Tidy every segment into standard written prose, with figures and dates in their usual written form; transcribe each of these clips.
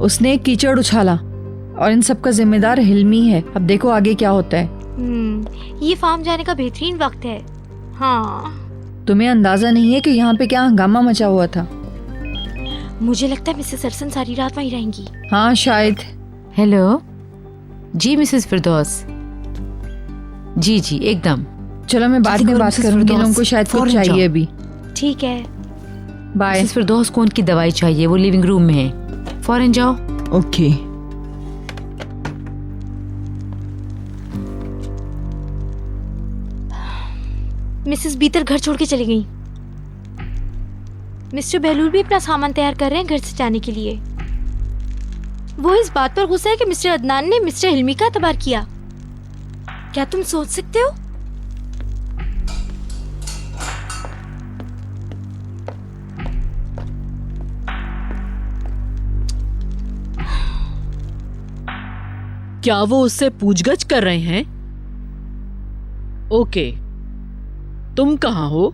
उसने एक कीचड़ उछाला और इन सब का जिम्मेदार हिल्मी है। अब देखो आगे क्या होता है। ये फार्म जाने का बेहतरीन वक्त है। हाँ, तुम्हें अंदाजा नहीं है कि यहाँ पे क्या हंगामा मचा हुआ था। मुझे लगता है मिसेस सरसन सारी रात वहीं रहेंगी। हाँ शायद। हेलो जी मिसेस फिरदौस। जी जी एकदम। चलो मैं बाद जल्दी में करो बात मिसेस करूंगी, फिरदौस, लोगों को शायद कुछ फौरन चाहिए जाओ। अभी। ठीक है। बाय। मिसेस फिरदौस को उनकी दवाई चाहिए, वो लिविंग रूम में है, फौरन जाओ। ओके। मिसेस बीतर घर छोड़ के चली गई। मिस्टर बहलूल भी अपना सामान तैयार कर रहे हैं घर से जाने के लिए। वो इस बात पर गुस्सा है कि मिस्टर अदनान ने मिस्टर हिल्मी का एतबार किया। क्या तुम सोच सकते हो? क्या वो उससे पूछगछ कर रहे हैं? ओके, तुम कहाँ हो?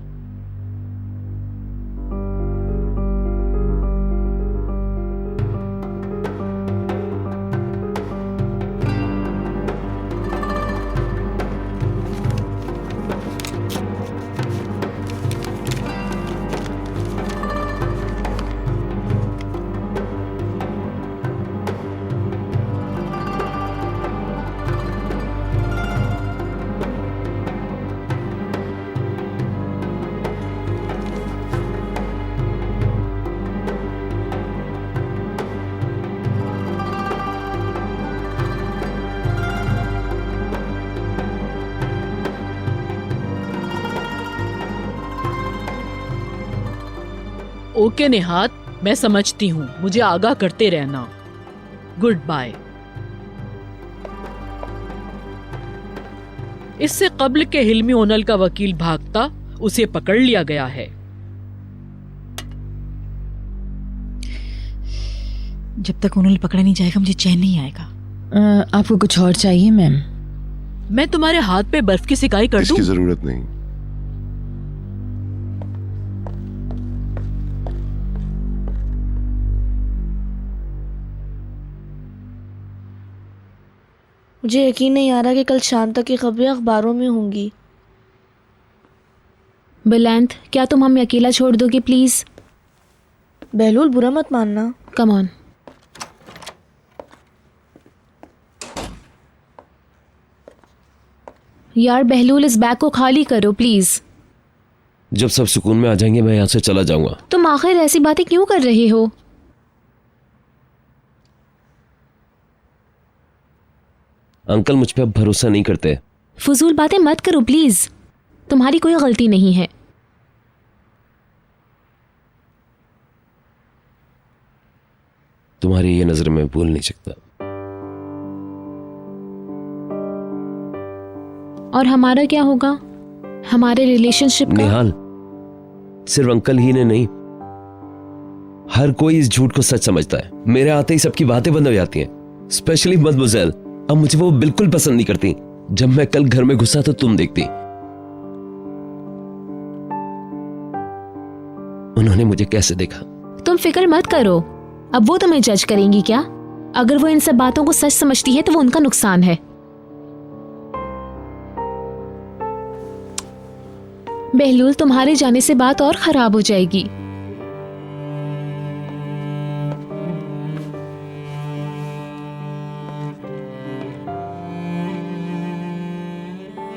ओके निहात, मैं समझती हूँ, मुझे आगाह करते रहना। Good bye. इससे कब्ल के हिल्मी ओनल का वकील भागता, उसे पकड़ लिया गया है। जब तक उन्होंने पकड़ा नहीं जाएगा मुझे चैन नहीं आएगा। आपको कुछ और चाहिए मैम? मैं तुम्हारे हाथ पे बर्फ की सिकाई कर दूं? इसकी जरूरत नहीं। मुझे यकीन नहीं आ रहा कि कल शाम तक की खबरें अखबारों में होंगी। बुलंद, क्या तुम हमें अकेला छोड़ दोगे प्लीज? बहलूल, बुरा मत मानना। Come on. यार बहलूल, इस बैग को खाली करो प्लीज। जब सब सुकून में आ जाएंगे मैं यहाँ से चला जाऊंगा। तुम आखिर ऐसी बातें क्यों कर रहे हो? अंकल मुझ पे अब भरोसा नहीं करते। फजूल बातें मत करो प्लीज, तुम्हारी कोई गलती नहीं है। तुम्हारी ये नजर मैं भूल नहीं सकता। और हमारा क्या होगा, हमारे रिलेशनशिप का? निहाल, सिर्फ अंकल ही ने नहीं, हर कोई इस झूठ को सच समझता है। मेरे आते ही सबकी बातें बंद हो जाती हैं, स्पेशली मदमुज़ेल। अब मुझे वो बिल्कुल पसंद नहीं करती। जब मैं कल घर में घुसा तो तुम देखती, उन्होंने मुझे कैसे देखा। तुम फिक्र मत करो, अब वो तुम्हें जज करेंगी क्या? अगर वो इन सब बातों को सच समझती है तो वो उनका नुकसान है। बहलूल, तुम्हारे जाने से बात और खराब हो जाएगी।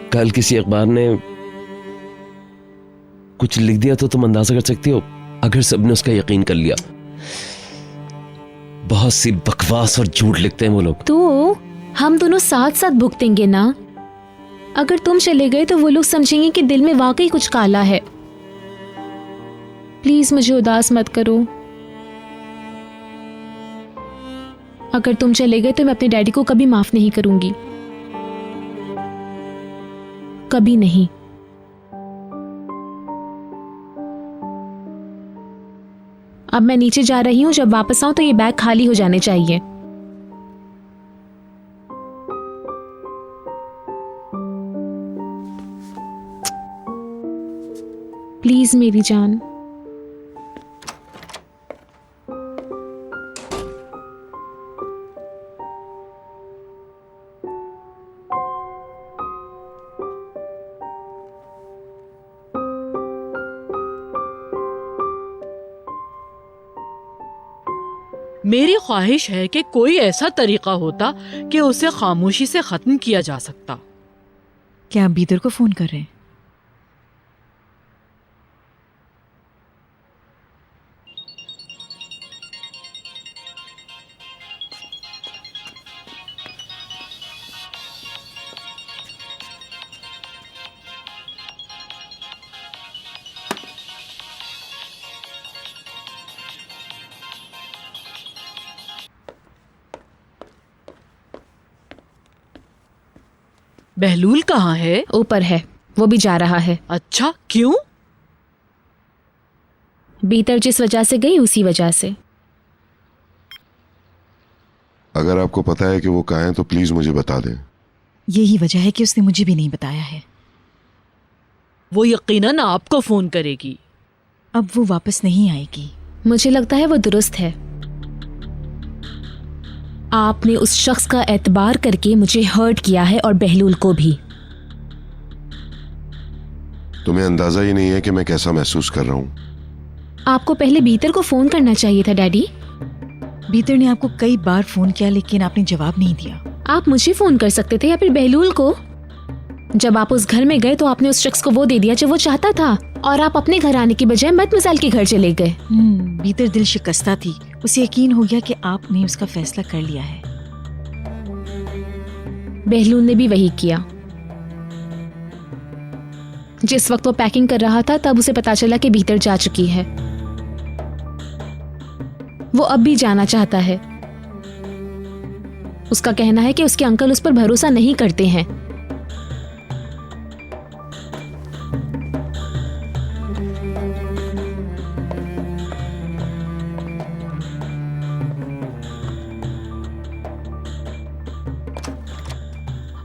कल किसी अखबार ने कुछ लिख दिया तो तुम अंदाजा कर सकती हो, अगर सबने उसका यकीन कर लिया। बहुत सी बकवास और झूठ लिखते हैं वो लोग। तो हम दोनों साथ साथ भुगतेंगे ना। अगर तुम चले गए तो वो लोग समझेंगे कि दिल में वाकई कुछ काला है। प्लीज मुझे उदास मत करो। अगर तुम चले गए तो मैं अपने डैडी को कभी माफ नहीं करूंगी, कभी नहीं। अब मैं नीचे जा रही हूं, जब वापस आऊं तो ये बैग खाली हो जाने चाहिए। प्लीज मेरी जान। मेरी ख्वाहिश है कि कोई ऐसा तरीका होता कि उसे खामोशी से खत्म किया जा सकता। क्या आप बीदर को फोन कर रहे हैं? बहलूल कहाँ है? ऊपर है, वो भी जा रहा है। अच्छा, क्यों? बीतर जिस वजह से गई उसी वजह से। अगर आपको पता है कि वो कहाँ है तो प्लीज मुझे बता दें। यही वजह है कि उसने मुझे भी नहीं बताया है। वो यकीनन आपको फोन करेगी। अब वो वापस नहीं आएगी। मुझे लगता है वो दुरुस्त है। आपने उस शख्स का एतबार करके मुझे हर्ट किया है और बहलूल को भी। तुम्हें अंदाजा ही नहीं है कि मैं कैसा महसूस कर रहा हूँ। आपको पहले बीतर को फोन करना चाहिए था डैडी। बीतर ने आपको कई बार फोन किया लेकिन आपने जवाब नहीं दिया। आप मुझे फोन कर सकते थे या फिर बहलूल को। जब आप उस घर में गए तो आपने उस शख्स को वो दे दिया जो वो चाहता था और आप अपने घर आने की बजाय मदमसाइल के घर चले गए। बीतर दिल शिकस्ता थी। उसे यकीन हो गया कि आपने उसका फैसला कर लिया है। बहलूल ने भी वही किया। जिस वक्त वो पैकिंग कर रहा था तब उसे पता चला कि बीतर जा चुकी है। वो अब भी जाना चाहता है। उसका कहना है कि उसके अंकल उस पर भरोसा नहीं करते हैं।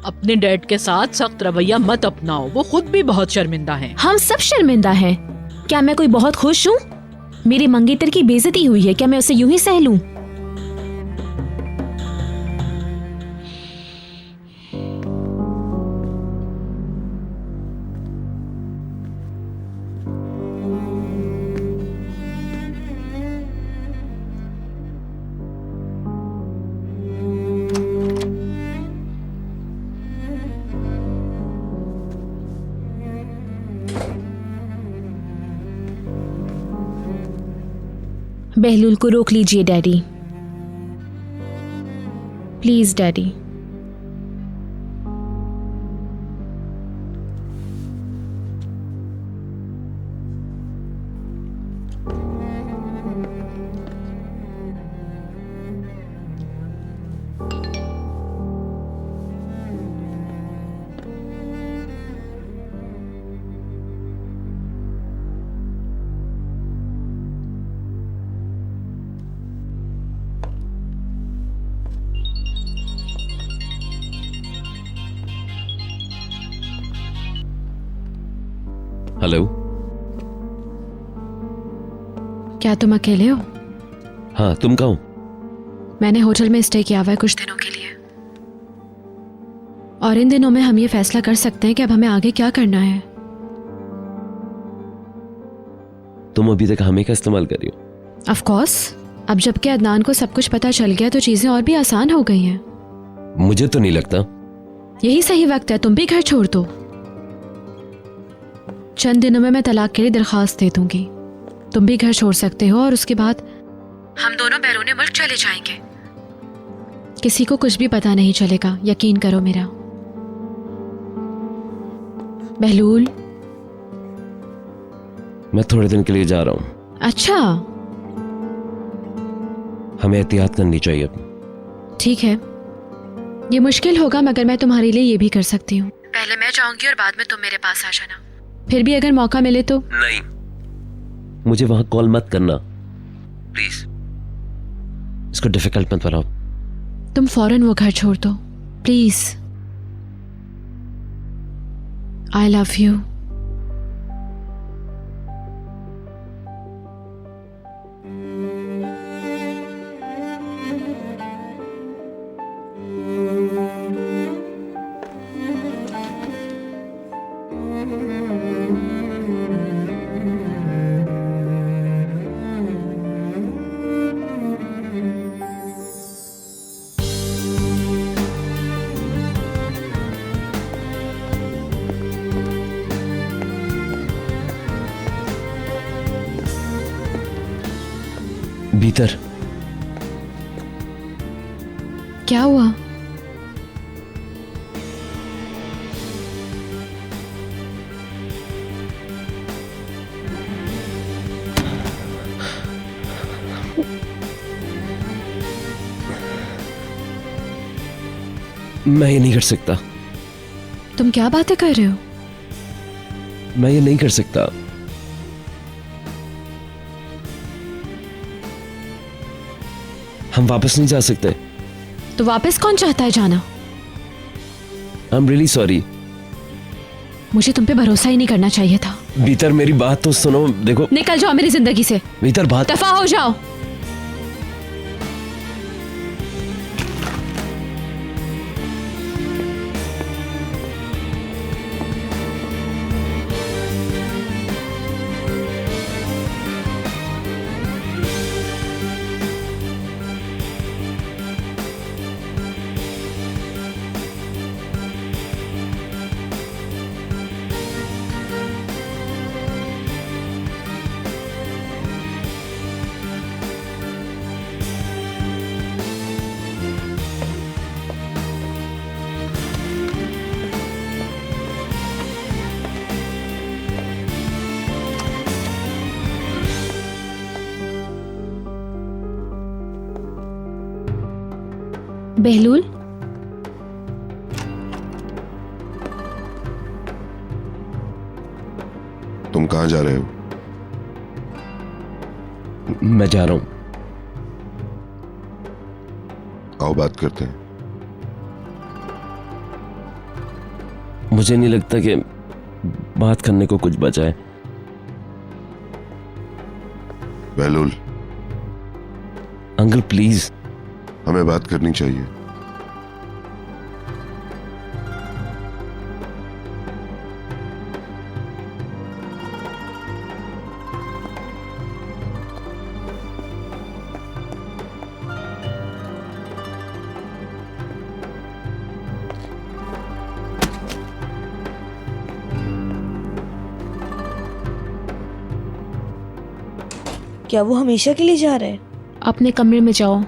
अपने डैड के साथ सख्त रवैया मत अपनाओ, वो खुद भी बहुत शर्मिंदा हैं। हम सब शर्मिंदा हैं। क्या मैं कोई बहुत खुश हूँ? मेरे मंगेतर की बेइज्जती हुई है, क्या मैं उसे यूं ही सह लूं? बहलूल को रोक लीजिए डैडी, प्लीज डैडी। हेलो। क्या तुम अकेले हो? हाँ, तुम कहाँ हो? मैंने होटल में स्टे किया हुआ है कुछ दिनों के लिए, और इन दिनों में हम ये फैसला कर सकते हैं कि अब हमें आगे क्या करना है। तुम अभी तक हमें का इस्तेमाल कर रही हो? ऑफ कोर्स, अब जबकि अदनान को सब कुछ पता चल गया तो चीजें और भी आसान हो गई हैं। मुझे तो नहीं लगता। यही सही वक्त है, तुम भी घर छोड़ दो। चंद दिनों में मैं तलाक के लिए दरखास्त दे दूंगी, तुम भी घर छोड़ सकते हो और उसके बाद हम दोनों बैरूने मुल्क चले जाएंगे। किसी को कुछ भी पता नहीं चलेगा, यकीन करो मेरा। बहलूल, मैं थोड़े दिन के लिए जा रहा हूँ। अच्छा हमें एहतियात करनी चाहिए अब। ठीक है, ये मुश्किल होगा मगर मैं तुम्हारे लिए ये भी कर सकती हूँ। पहले मैं जाऊंगी और बाद में तुम मेरे पास आ जाना। फिर भी अगर मौका मिले तो। नहीं, मुझे वहां कॉल मत करना प्लीज। इसको डिफिकल्ट मत बनाओ। तुम फौरन वो घर छोड़ दो प्लीज। I love you. भीतर। क्या हुआ? मैं ये नहीं कर सकता। तुम क्या बातें कर रहे हो? मैं ये नहीं कर सकता। हम वापस नहीं जा सकते। तो वापस कौन चाहता है जाना? I am really sorry. मुझे तुम पे भरोसा ही नहीं करना चाहिए था। भीतर मेरी बात तो सुनो। देखो, निकल जाओ मेरी जिंदगी से, भीतर बात। दफा हो जाओ। बेहलूल, तुम कहाँ जा रहे हो? मैं जा रहा हूं। आओ बात करते हैं। मुझे नहीं लगता कि बात करने को कुछ बचा है। बहलूल, अंकल प्लीज। हमें बात करनी चाहिए। क्या वो हमेशा के लिए जा रहे हैं? अपने कमरे में जाओ।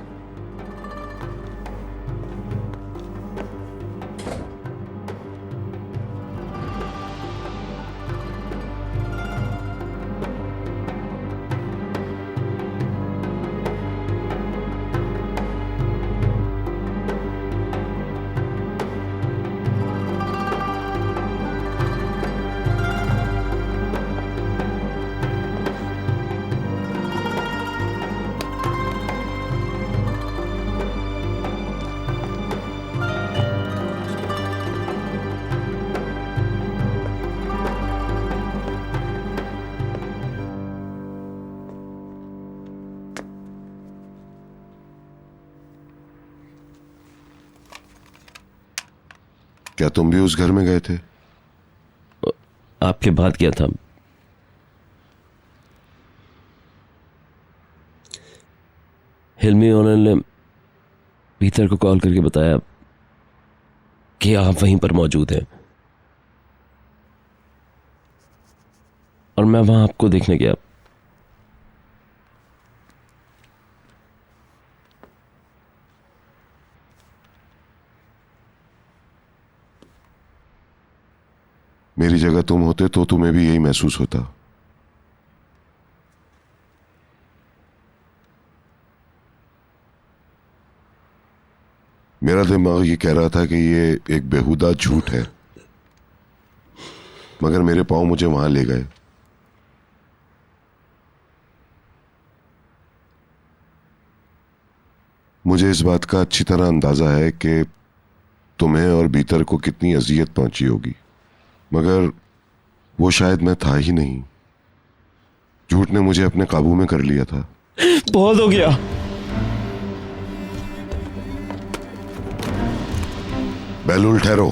क्या तुम भी उस घर में गए थे? आपके बाद क्या था? हिल्मी ओनर ने पीटर को कॉल करके बताया कि आप वहीं पर मौजूद हैं और मैं वहां आपको देखने गया। मेरी जगह तुम होते तो तुम्हें भी यही महसूस होता। मेरा दिमाग ये कह रहा था कि ये एक बेहुदा झूठ है, मगर मेरे पांव मुझे वहां ले गए। मुझे इस बात का अच्छी तरह अंदाजा है कि तुम्हें और भीतर को कितनी अजियत पहुंची होगी, मगर वो शायद मैं था ही नहीं। झूठ ने मुझे अपने काबू में कर लिया था। बहुत हो गया। बहलूल ठहरो।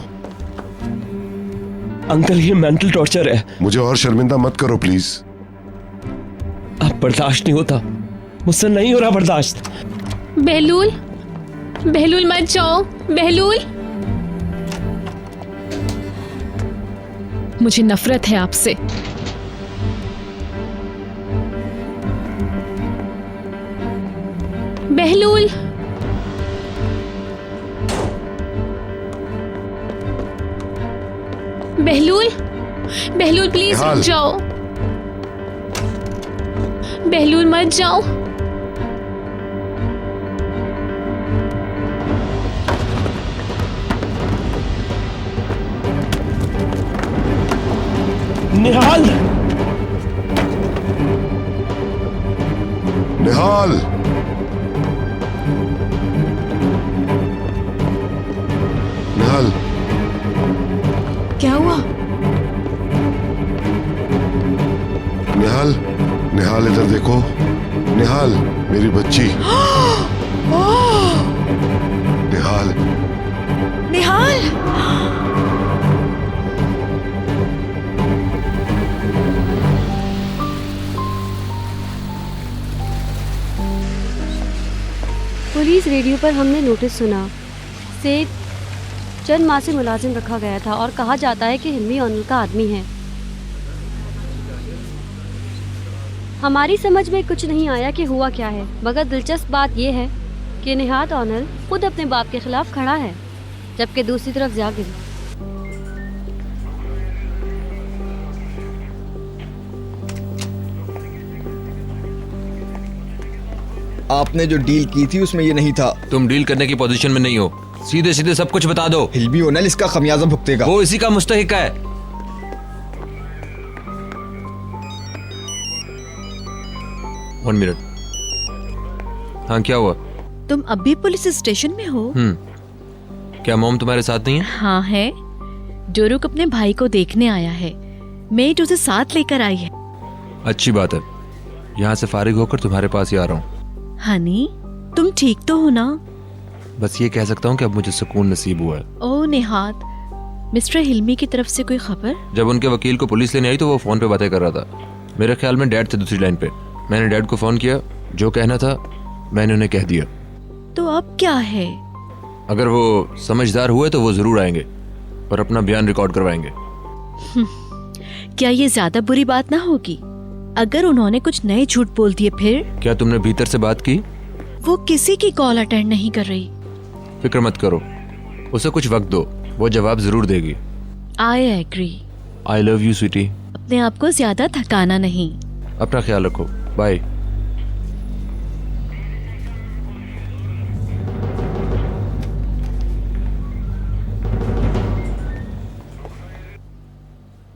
अंकल ये मेंटल टॉर्चर है। मुझे और शर्मिंदा मत करो प्लीज। अब बर्दाश्त नहीं होता, मुझसे नहीं हो रहा बर्दाश्त। बेहलूल, बेहलूल मत जाओ। बेहलूल, मुझे नफरत है आपसे। बहलूल, बहलूल, बहलूल प्लीज निहाल। रुक जाओ। बहलूल मत जाओ। निहाल, निहाल, निहाल, क्या हुआ? निहाल, निहाल इधर देखो। निहाल, मेरी बच्ची। निहाल, निहाल, पुलिस रेडियो पर हमने नोटिस सुना से चंद माह से मुलाजिम रखा गया था और कहा जाता है कि हिल्मी ओनल का आदमी है। हमारी समझ में कुछ नहीं आया कि हुआ क्या है, मगर दिलचस्प बात यह है कि निहाल ओनल खुद अपने बाप के खिलाफ खड़ा है, जबकि दूसरी तरफ जागिर। आपने जो डील की थी उसमें ये नहीं था। तुम डील करने की पोजीशन में नहीं हो, सीधे सीधे सब कुछ बता दो। हिल्मी ओनल इसका खमियाजा भुगतेगा। वो इसी का मुस्तहिक है। One minute. हाँ, क्या हुआ? तुम अब भी पुलिस स्टेशन में हो? क्या मॉम तुम्हारे साथ नहीं है? हाँ है। जोरुक अपने भाई को देखने आया है। मेट उसे साथ लेकर आई है। अच्छी बात है, यहाँ से फारिग होकर तुम्हारे पास ही आ रहा हूँ। हनी, तुम ठीक तो हो ना? बस ये कह सकता हूँ कि अब मुझे सुकून नसीब हुआ है। ओ निहात, मिस्टर हिल्मी की तरफ से कोई खबर? जब उनके वकील को पुलिस लेने आई तो वो फोन पे बातें कर रहा था। मेरे ख्याल में डैड थे दूसरी लाइन पे। मैंने डैड को फोन किया, जो कहना था मैंने उन्हें कह दिया। तो अब क्या है? अगर वो समझदार हुए तो वो जरूर आएंगे और अपना बयान रिकॉर्ड करवाएंगे। क्या ये ज्यादा बुरी बात ना होगी अगर उन्होंने कुछ नए झूठ बोल दिए फिर? क्या तुमने भीतर से बात की? वो किसी की कॉल अटेंड नहीं कर रही। फिक्र मत करो, उसे कुछ वक्त दो, वो जवाब जरूर देगी। I agree. I love you sweetie. अपने आप को ज्यादा थकाना नहीं। अपना ख्याल रखो, बाय।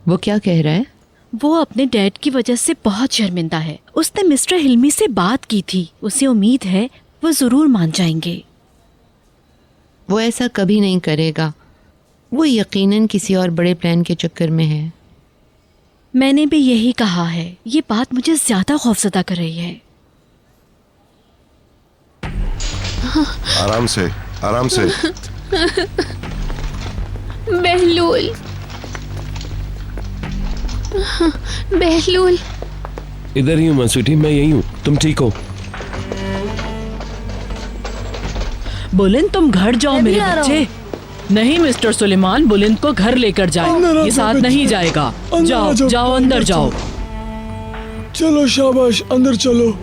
वो क्या कह रहा है? वो अपने डैड की वजह से बहुत शर्मिंदा है। उसने मिस्टर हिल्मी से बात की थी। उसे उम्मीद है वो जरूर मान जाएंगे। वो ऐसा कभी नहीं करेगा। वो यकीनन किसी और बड़े प्लान के चक्कर में है। मैंने भी यही कहा है। ये बात मुझे ज्यादा खौफजदा कर रही है। आराम से, आराम से। बहलूल, बहलूल, इधर ही हूँ मैं स्वीटी, मैं यही हूँ। तुम ठीक हो? बुलंद, तुम घर जाओ मेरे बच्चे। नहीं मिस्टर सुलेमान, बुलंद को घर लेकर जाए, ये साथ नहीं जाएगा। जाओ जाओ, अंदर जाओ। चलो शाबाश, अंदर चलो।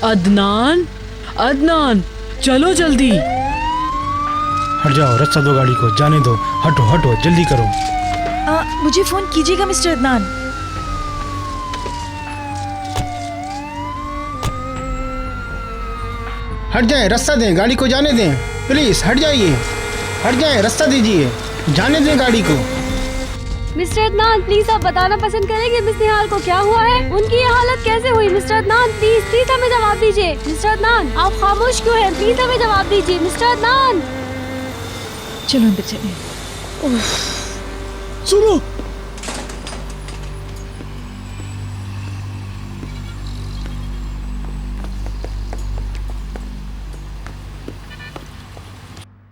अदनान, अदनान, चलो जल्दी। हट जाओ, रास्ता दो गाड़ी को, जाने दो। हटो हटो, जल्दी करो। मुझे फोन कीजिएगा मिस्टर अदनान। हट जाए, रास्ता दें, गाड़ी को जाने दें। प्लीज हट जाइए, हट जाए, रास्ता दीजिए, जाने दें गाड़ी को। मिस्टर अदनान, प्लीज आप बताना पसंद करेंगे मिस निहाल को क्या हुआ है? उनकी ये हालत कैसे हुई? मिस्टर अदनान, प्लीज प्लीज हमें जवाब दीजिए। मिस्टर अदनान, आप खामोश क्यों हैं? प्लीज हमें जवाब दीजिए मिस्टर अदनान। चलो अंदर चलिए। सुनो,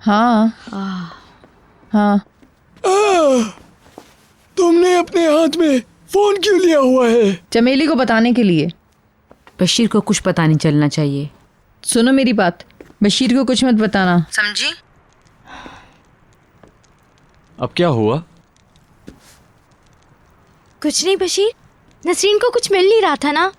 हाँ हाँ। तुमने अपने हाथ में फोन क्यों लिया हुआ है? चमेली को बताने के लिए। बशीर को कुछ पता नहीं चलना चाहिए। सुनो मेरी बात, बशीर को कुछ मत बताना, समझी? अब क्या हुआ? कुछ नहीं बशीर, नसरीन को कुछ मिल नहीं रहा था ना।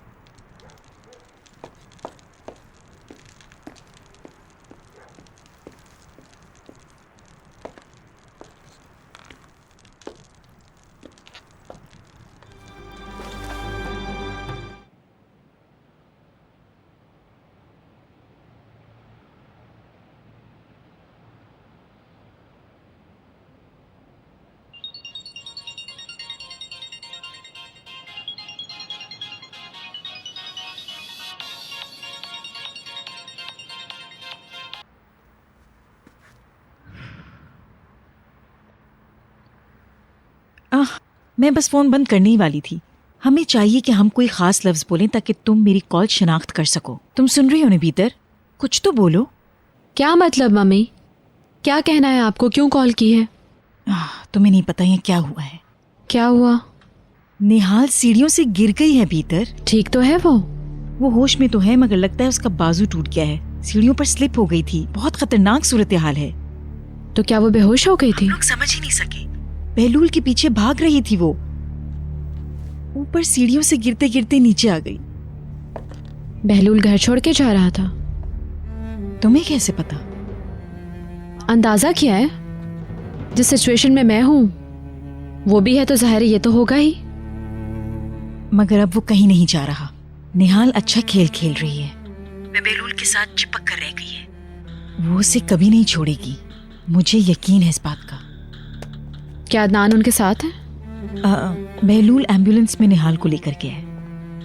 मैं बस फोन बंद करने ही वाली थी। हमें चाहिए कि हम कोई खास लफ्ज बोलें ताकि तुम मेरी कॉल शनाख्त कर सको। तुम सुन रही हो ना भीतर? कुछ तो बोलो। क्या मतलब मम्मी? क्या कहना है आपको? क्यों कॉल की है? तुम्हें नहीं पता ये क्या हुआ है? क्या हुआ? निहाल सीढ़ियों से गिर गई है भीतर। ठीक तो है वो होश में तो है, मगर लगता है उसका बाजू टूट गया है। सीढ़ियों पर स्लिप हो गई थी। बहुत खतरनाक सूरत हाल है। तो क्या वो बेहोश हो गई थी? लोग समझ ही नहीं सके। बहलूल के पीछे भाग रही थी वो। ऊपर सीढ़ियों से गिरते गिरते नीचे आ गई। बहलूल घर छोड़ के जा रहा था। तुम्हें कैसे पता? अंदाजा किया है। जिस सिचुएशन में मैं हूं वो भी है तो जाहिर है ये तो होगा ही। मगर अब वो कहीं नहीं जा रहा। निहाल अच्छा खेल खेल रही है। मैं बहलूल के साथ चिपक कर रह गई है। वो उसे कभी नहीं छोड़ेगी, मुझे यकीन है इस बात का। क्या अदनान उनके साथ है? बहलूल एम्बुलेंस में निहाल को लेकर गया है,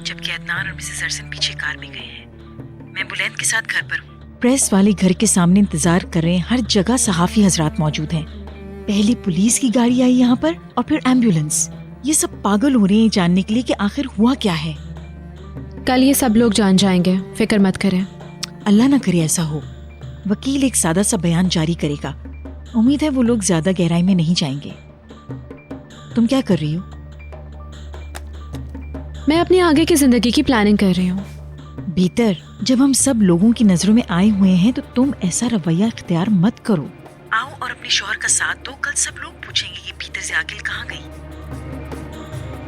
जबकि अदनान और मिसेस अरसन पीछे कार में गए हैं। मैं बुलंद के साथ घर पर हूँ। प्रेस वाले घर के सामने इंतजार कर रहे हैं। हर जगह सहाफी हजरात मौजूद हैं। पहले पुलिस की गाड़ी आई यहाँ पर और फिर एम्बुलेंस। ये सब पागल हो रहे हैं जानने के लिए कि आखिर हुआ क्या है। कल ये सब लोग जान जाएंगे, फिक्र मत करें। अल्लाह ना करे ऐसा हो। वकील एक सादा सा बयान जारी करेगा। उम्मीद है वो लोग ज्यादा गहराई में नहीं जाएंगे। तुम क्या कर रही हो? मैं अपनी आगे की जिंदगी की प्लानिंग कर रही हूँ। भीतर जब हम सब लोगों की नजरों में आए हुए हैं तो तुम ऐसा रवैया इख्तियार मत करो। आओ और अपने शौहर का साथ दो। कल सब लोग पूछेंगे ये भीतर से आगिल कहाँ गई।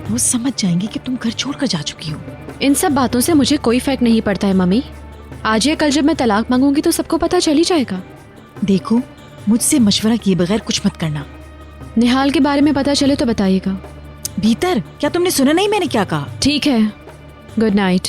वो समझ जाएंगे कि तुम घर छोड़कर जा चुकी हो। इन सब बातों से मुझे कोई फर्क नहीं पड़ता है मम्मी। आज या कल जब मैं तलाक मांगूंगी तो सबको पता चल ही जाएगा। देखो, मुझसे मशवरा किए बगैर कुछ मत करना। निहाल के बारे में पता चले तो बताइएगा। भीतर क्या तुमने सुना नहीं मैंने क्या कहा? ठीक है, गुड नाइट।